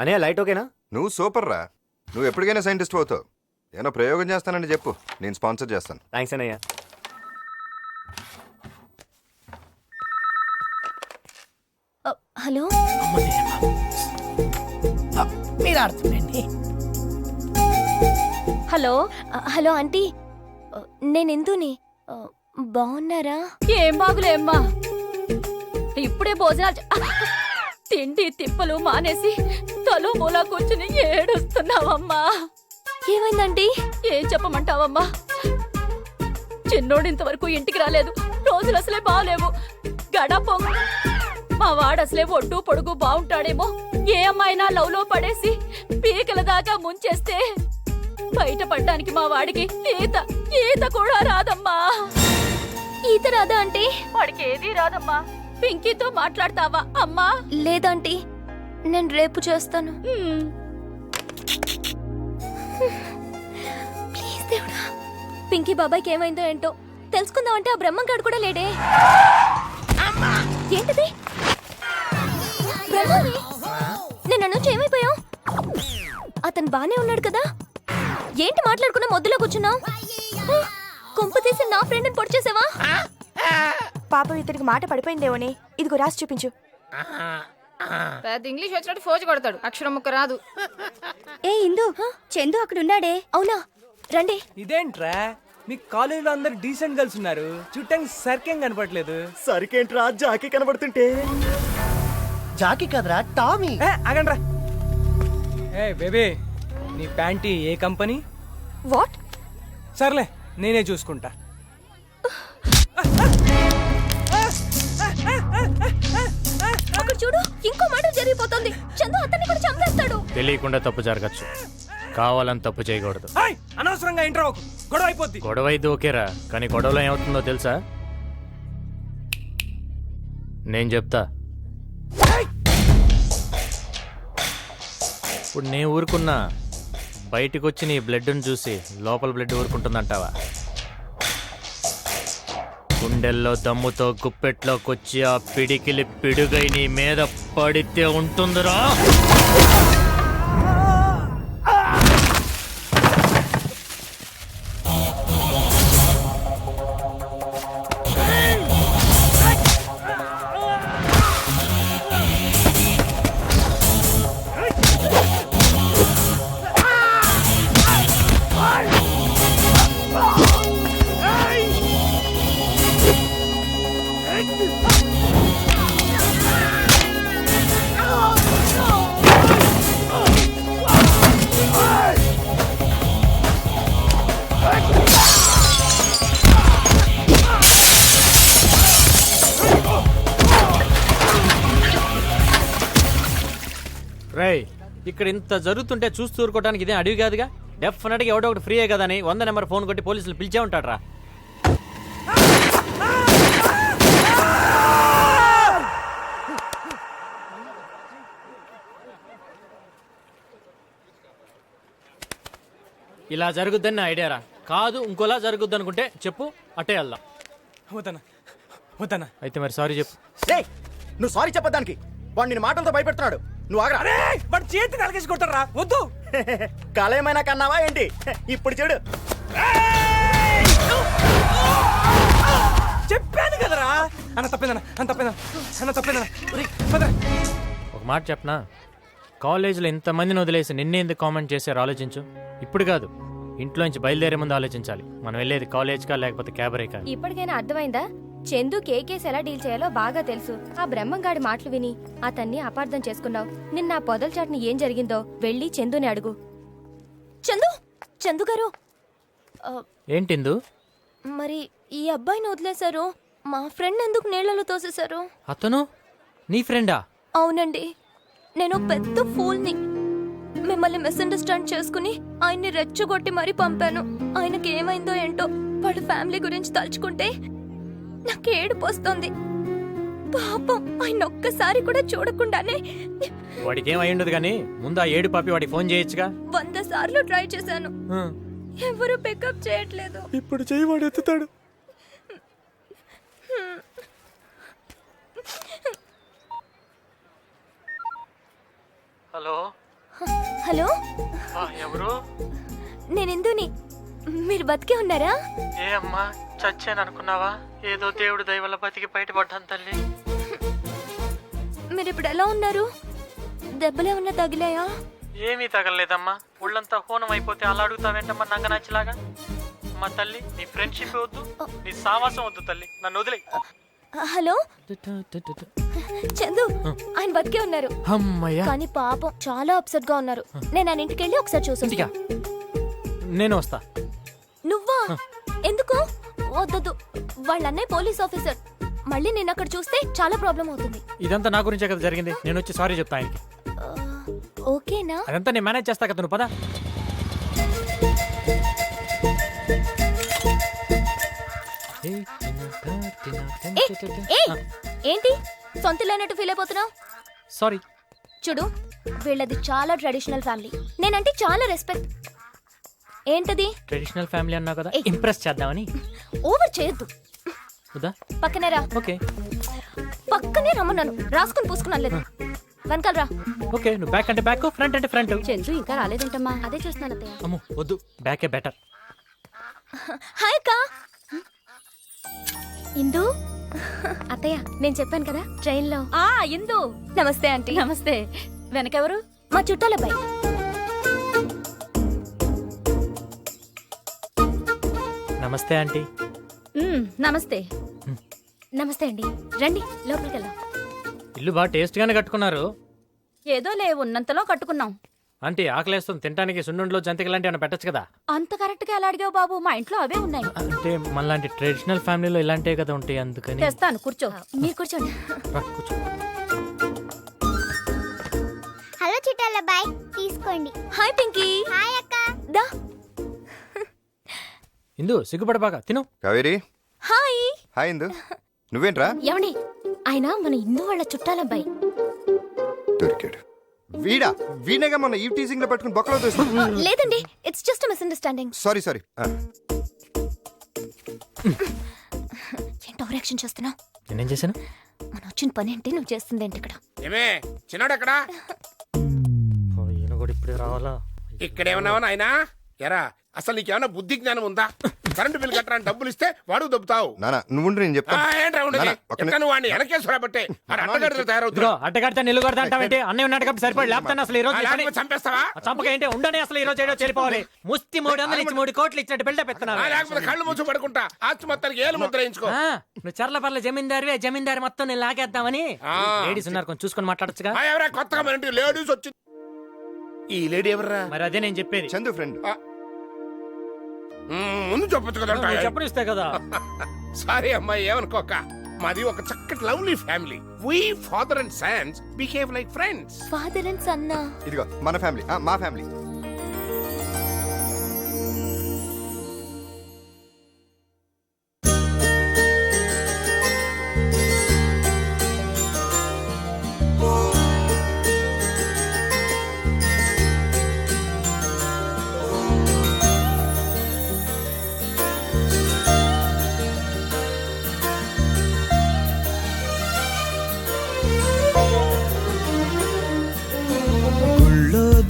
అనే లైట్ ఓకేనా? నువ్వు సూపర్ రా. నువ్వు ఎప్పటికైనా సైంటిస్ట్ అవుతావు. ఏమైనా ప్రయోగం చేస్తానండి చెప్పు, నేను స్పాన్సర్ చేస్తాను. థ్యాంక్స్ అన్నయ్య. హలో, మీరు ఆడుతుండండి. హలో. హలో ఆంటీ, నేను ఎందుని. బాగున్నారా? ఏం బాగులేమ్మా, ఇప్పుడే భోజనాలు తిండి తిప్పలు మానేసి తలో మూలా కూర్చుని ఏడుస్తున్నావమ్మా. ఏమైందంటీ? ఏం చెప్పమంటావమ్మా, చిన్నోడు ఇంతవరకు ఇంటికి రాలేదు. రోజులు అసలే బాగలేవు. గడప మా వాడసలే ఒడ్డు పొడుగు బాగుంటాడేమో, ఏ అమ్మాయినా లవ్ లో పడేసి పీకల దాకా ముంచేస్తే బయటపడ్డానికి మా వాడికి ఈత కూడా రాదమ్మా. ఈత రాదా ఆంటీ? వాడికి ఏదీ రాదమ్మా. పింకీతో మాట్లాడతావా అమ్మా? లేదంటీ, నేను రేపు చేస్తాను. ప్లీజ్ దేవుడా, పింకీ బాబాయ్కి ఏమైందో ఏంటో తెలుసుకుందామంటే ఆ బ్రహ్మంగాడు కూడా లేడే. ఏంటిది? బ్రహ్మని నేను నుంచి ఏమైపోయావు? అతను బానే ఉన్నాడు కదా? ఏంటి మాట్లాడుకున్నా మొద్దులో కూర్చున్నావు? కొంప తీసి నా ఫ్రెండ్ని పొడి చేసావా? పాపం ఇతనికి మాట పడిపోయిందేమోనే. ఇదిగో రాసి చూపించు. పెద్ద ఇంగ్లీష్ వచ్చినట్టు ఫోజు కొడతాడు, అక్షరం ముక్క రాదు. ఏ ఇందు, చందు అక్కడ ఉన్నాడే. అవునా, రండి. ఇదేంట్రా, మీ కాలేజీలో అందరు డీసెంట్ గర్ల్స్ ఉన్నారు, చుట్టానికి సరికేం కనపడలేదు. సరికేంట్రా, జాకీ కనబడుతుంటే. జాకీ కదరా, టామీ. ఆగండ్రా. ఏ బేబీ, నీ ప్యాంటీ ఏ కంపెనీ? వాట్? సర్లే, నేనే చూసుకుంటా. అక్కడ చూడు, ఇంకో మాట జరిగిపోతుంది. చందు అతన్ని కూడా చంపేస్తాడు. తెలియకుండా తప్పు జరగచ్చు, కావాలని తప్పు చేయకూడదు. అనవసరంగా ఇంటర్ గొడవ అయిపోద్ది. గొడవ అయితే ఓకేరా, కానీ గొడవలో ఏమవుతుందో తెలుసా? నేను చెప్తా. ఇప్పుడు నేను ఊరుకున్నా, బయటకు వచ్చి నీ బ్లడ్ను చూసి లోపల బ్లడ్ ఊరుకుంటుందంటావా? గుండెల్లో దమ్ముతో గుప్పెట్లోకొచ్చి ఆ పిడికిలి పిడుగై నీ మీద పడితే ఉంటుందిరా. రేయ్, ఇక్కడ ఇంత జరుగుతుంటే చూస్తూ ఊరుకోవడానికి ఇదే అడవి కాదుగా. డెఫినెట్గా ఎవడో ఒకటి ఫ్రీయే కదా అని 100 నెంబర్ ఫోన్ కొట్టి పోలీసులు పిలిచే ఉంటాడు రా. ఇలా జరుగుద్దని నా ఐడియా రా. కాదు ఇంకోలా జరుగుద్ది అనుకుంటే చెప్పు, అట్టే వెళ్దాం. వద్దనా అయితే మరి సారీ చెప్పు. నువ్వు సారీ చెప్పడానికి వాడు నిన్ను మాటలతో భయపెడుతున్నాడు. నువ్వు ఆగరా. వాడు చేతి నలకేసి కొట్టారా? వద్దు. కళ కన్నావా ఏంటి? ఇప్పుడు చూడు. చెప్పాను కదరా. అన్న తప్పేదన్నా. ఒక మాట చెప్పనా, కాలేజీలో ఇంతమందిని వదిలేసి నిన్నే ఎందుకు కామెంట్ చేశారు ఆలోచించు. ఇప్పుడు కాదు, ఇంట్లో నుంచి బయలుదేరే ముందు ఆలోచించాలి. మనం వెళ్ళేది కాలేజ్కా లేకపోతే క్యాబరేకా. ఇప్పటికైనా అర్థమైందా? చందు కేకేస్ ఎలా డీల్ చేయాలో బాగా తెలుసు. ఆ బ్రహ్మంగాడి మాటలు విని అతన్ని అపార్థం చేసుకున్నావు. నిన్న ఆ పొదల చాటుని ఏం జరిగిందో వెళ్ళి చందుని అడుగు. చందు గారు, ఏంటిందు? మరి ఈ అబ్బాయిని వదిలేశారు, మా ఫ్రెండ్ ఎందుకు నీళ్లలో తోసేశారు? అతను నీ ఫ్రెండా? అవునండి, నేను పెద్ద ఫూల్ని. మిమ్మల్ని మిస్అండర్స్టాండ్ చేసుకుని ఆయన్ని రెచ్చగొట్టి మరీ పంపాను. ఆయనకి ఏమైందో ఏంటో, వాళ్ళ ఫ్యామిలీ గురించి తలుచుకుంటే నాకు ఏడుపు వస్తుంది. పాపం, ఆయన ఒక్కసారి కూడా చూడకుండానే. వాడికి ఏమై ఉండదు కానీ ముందు ఆ ఏడు పాపి వాడికి ఫోన్ చేయొచ్చుగా. 100 సార్లు ట్రై చేశాను, ఎవరు పికప్ చేయట్లేదు. ఇప్పుడు చెయ్యి, వాడు ఎత్తుతాడు. హలో హలో, ఎవరు? నేను ఇందుని. మీరు బతికే ఉన్నారా? ఏ అమ్మా, చచ్చాను అనుకున్నావా? ఏదో దేవుడు దయ వల్ల బతికి బయటపడ్డాను తల్లి. మీరు ఇప్పుడు ఎలా ఉన్నారు? దెబ్బలేమన్నా తగిలాయా? ఏమీ తగలలేదమ్మా. ఒళ్ళంతా హోనం అయిపోతే అలా అడుగుతావేంటమ్మా నంగనాచిలాగా? మా తల్లి, నీ ఫ్రెండ్షిప్ వద్దు, నీ సావాసం వద్దు తల్లి, నన్ను వదిలే. హలో చందు, ఆయన బతికే ఉన్నారు. అమ్మయ్యా. కానీ పాపం చాలా అప్సెట్ గా ఉన్నారు. నేను ఆయన ఇంటికి వెళ్ళి ఒకసారి చూసి ఇంటికా? నేను వస్తా. నువ్వా? ఎందుకు? వద్దొద్దు, వాళ్ళ అన్నయ్య పోలీస్ ఆఫీసర్. మళ్ళీ నేను అక్కడ చూస్తే చాలా ప్రాబ్లం అవుతుంది. ఇదంతా నా గురించే కదా జరిగింది. నేను వచ్చి సారీ చెప్తా ఆయనకి. ఓకేనా? అదంతా నేను మేనేజ్ చేస్తా కదా, నువ్వు పదా. ఏంటి సొంత లేనట్టు ఫీల్ అయిపోతున్నావు? సారీ. చూడు, వీళ్ళది చాలా ట్రెడిషనల్ ఫ్యామిలీ. నేనంటే చాలా రెస్పెక్ట్. ఏంటది? ట్రెడిషనల్ ఫ్యామిలీ అన్నావు కదా, ఇంప్రెస్ చేద్దామని. ఓవర్ చేయొద్దు. వద్దా? పక్కనే రా. ఓకే పక్కనే రమ్మన్నాను, రాసుకుని పూసుకున్నాను లేదు. వెనకాల రా. ఓకే, నువ్వు బ్యాక్ అంటే బ్యాక్, ఫ్రంట్ అంటే ఫ్రంట్. చందు ఇంకా రాలేదేంటమ్మా? అదే చూస్తున్నాను అత్తయ్య. అమ్మో వద్దు, బ్యాకే బెటర్. హాయ్ అక్క. ఇందు అత్తయ్య, నేను చెప్పాను కదా ట్రైన్ లో. ఆ ఇందు, నమస్తే ఆంటీ. నమస్తే. వెనకెవరు? మా చుట్టాలబ్బాయి. నమస్తే ఆంటీ. నమస్తే. నమస్తే అండి, రండి లోపలికి వెళ్దాం. ఇల్లు బాగా టేస్ట్ గానే కట్టుకున్నారు. ఏదో లే, ఉన్నంతలో కట్టుకున్నాం. ఆంటీ ఆకలేస్తుంది, తినడానికి సున్నుండలో జంతిక లాంటి ఏమైనా పెట్టచ్చు కదా. అంత కరెక్ట్ గా ఎలా అడిగావు బాబు? మా ఇంట్లో అవే ఉన్నాయి. అంటే మనలాంటి ట్రెడిషనల్ ఫ్యామిలీలో ఇలాంటివే కదా ఉంటాయి, అందుకని. తెస్తాను, కూర్చో. మీరు కూర్చోండి. రా, కూర్చో. హలో చుట్టాల బాయ్, తీసుకోండి. హాయ్ పింకీ. హాయ్ అక్క. దా. ఇందు సిగ్గుపడబాగా తిను. కావేరి. హాయ్. హాయ్ ఇందు. నువ్వేంట్రా? ఏమండి, ఆయన మన ఇందు వాళ్ళ చుట్టాలబ్బాయి. దొరికాడు. వీడా? వీణేగా మొన్న ఈ టీజింగ్ లో పెట్టుకుని బొక్కలో దోస్తు. లేదండి, ఇట్స్ జస్ట్ మిస్అండర్స్టాండింగ్. సారీ. ఏంటి ఓవర్ యాక్షన్ చేస్తున్నావు? నేనేం చేశాను? మనం వచ్చిన పని ఏంటి, నువ్వు చేస్తుంది ఏంటి ఇక్కడ? ఏమే చిన్నోడు ఎక్కడా? ఈయన కూడా ఇప్పుడే రావాలా? ఇక్కడేమన్నావా నాయనా? ఎరా, అసలు నీకేమన్నా బుద్ధి జ్ఞానం ఉందా? కరెంటు బిల్ కట్టడానికి డబ్బులు ఇస్తే వాడు దొబ్బుతావు. నానా నువ్వు నేను చెప్తాను. ఏంట్రా ఉండేది? ఎక్కను వాడిని వెనకేశ్వరబట్టే అడ్డగడ్డలు తయారవుతున్నా. అడ్డగడితే నిల్లు కొడతా అంటావేంటి? అన్నయ్య ఉన్నాడు కాబట్టి సరిపడి లేపుతాను. అసలు ఈ రోజు చంపేస్తావా? చంపక ఏంటి ఉండని, అసలు ఈ రోజు ఏడో చెడిపోవాలి. ముస్తి 300 ఇచ్చి 3 కోట్లు ఇచ్చినట్టు బిల్డప్ ఎత్తున్నావు. లేకపోతే కళ్ళు మూసి పడుకుంటా. ఆస్తి మొత్తానికి ఏలు ముద్ర వేయించుకో. నువ్వు చర్లపర్ల జమీందారివే, జమీందారి మొత్తం నేను లాగేద్దామని. లేడీస్ ఉన్నారు, కొంచెం చూసుకొని మాట్లాడచ్చుగా. ఎవరా కొత్తగా మన ఇంటికి లేడీస్ వచ్చింది? ఈ లేడీ ఎవర్రా? మరి అదే నేను చెప్పేది. చందు ఫ్రెండ్. ముందు చెప్పొచ్చు కదా. చెప్పనిస్తే కదా. సారీ అమ్మాయి, ఏమనుకోక. మాది ఒక చక్కటి lovely family. We father and sons behave like friends. Father and son. ఇదిగో మన ఫ్యామిలీ, మా ఫ్యామిలీ.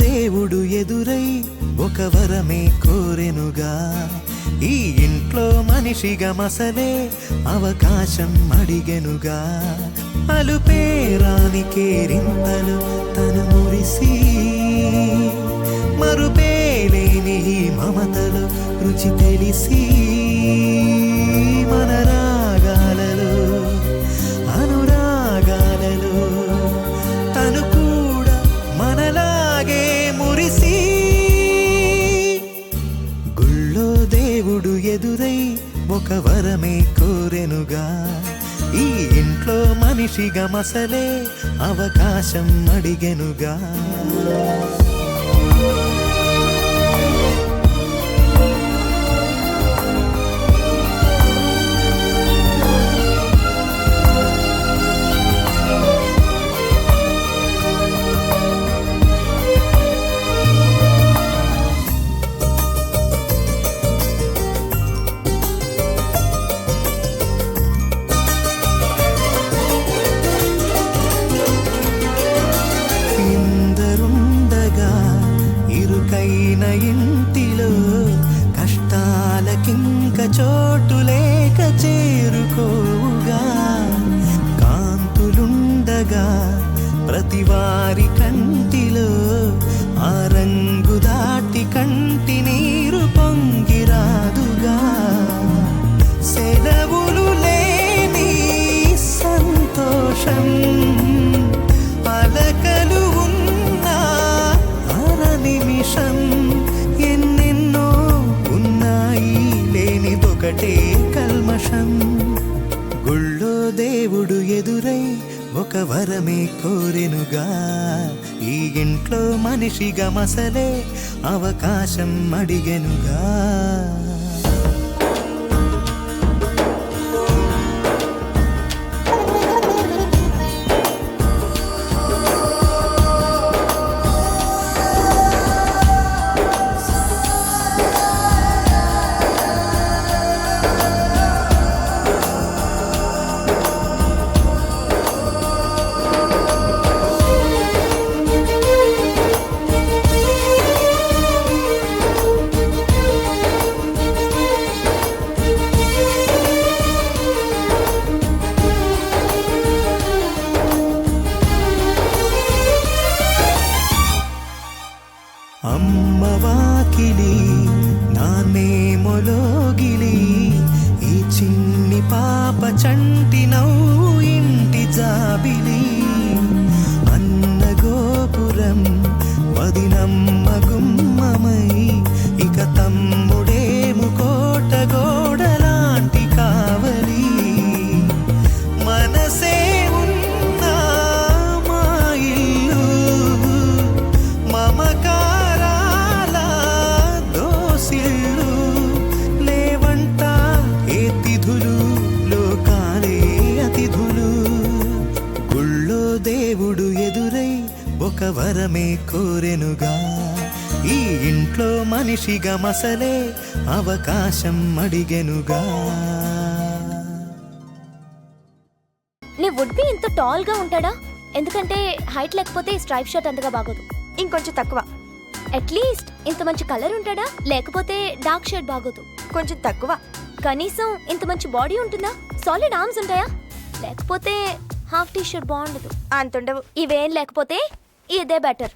దేవుడు ఎదురై ఒక వరమే కోరెనుగా, ఈ ఇంట్లో మనిషిగా మసలే అవకాశం అడిగెనుగా. అలుపేరాని కేరింతలు తను మురిసి, మరుపేలేని మమతలు రుచి తెలిసి, మన రాగాలలో అనురాగాలలో తను కూడా మనలాగే మురిసి. గుళ్ళో దేవుడు ఎదురై ఒక వరమే కోరెనుగా, ఈ ఇంట్లో మనిషిగా మసలే అవకాశం అడిగెనుగా. ఇందరుండగా చోటు లేక చేరుకోవుగా కాంతులుండగా ప్రతివారి కంటిలో ఆ రంగు దాటి కంటి నీరు పొంగిరాదుగా సెలవులు లేని సంతోషం పలకలు ఉన్న అర నిమిషం ఎన్నెన్నో ఉన్నాయి లేనిదొకటే కల్మషం గుళ్ళో దేవుడు ఎదురై ఒక వరమే కోరెనుగా ఈ ఇంట్లో మనిషిగా మసలే అవకాశం అడిగెనుగా అమ్మవాకిలి నాన్నేమొలోగిలి ఈ చిన్ని పాప చంటి నవ్వు ఇంటి జాబిలి అన్న గోపురం వదినమ్మ గుమ్మమై ఇక తమ్ముడేము కోట గోడలాంటి కావలి మనసే ఉన్నా మా ఇల్లు మమకారాల దోసిళ్ళు లేవంట ఏ తిథులు లోకాలే అతిథులు గుళ్ళో దేవుడు ఎదురై ఒక వరమే కోరెనుగా ఈ ఇంట్లో మనిషిగా మసలే అవకాశం అడిగెనుగా నీ వుడ్ బి ఇంత టాల్ గా ఉంటాడా? ఎందుకంటే హైట్ లేకపోతే స్ట్రైప్ షర్ట్ అంతగా బాగోదు. ఇంకొంచెం తక్కువ. అట్లీస్ట్ ఇంత మంచి కలర్ ఉంటాడా? లేకపోతే డార్క్ షేడ్ బాగోదు. కొంచెం తక్కువ. కనీసం ఇంత మంచి బాడీ ఉంటుందా? సాలిడ్ ఆర్మ్స్ ఉంటాయా? లేకపోతే హాఫ్ టీ షర్ట్ బాగుండదు. అంతుండవు. ఇవేం లేకపోతే ఇదే బెటర్.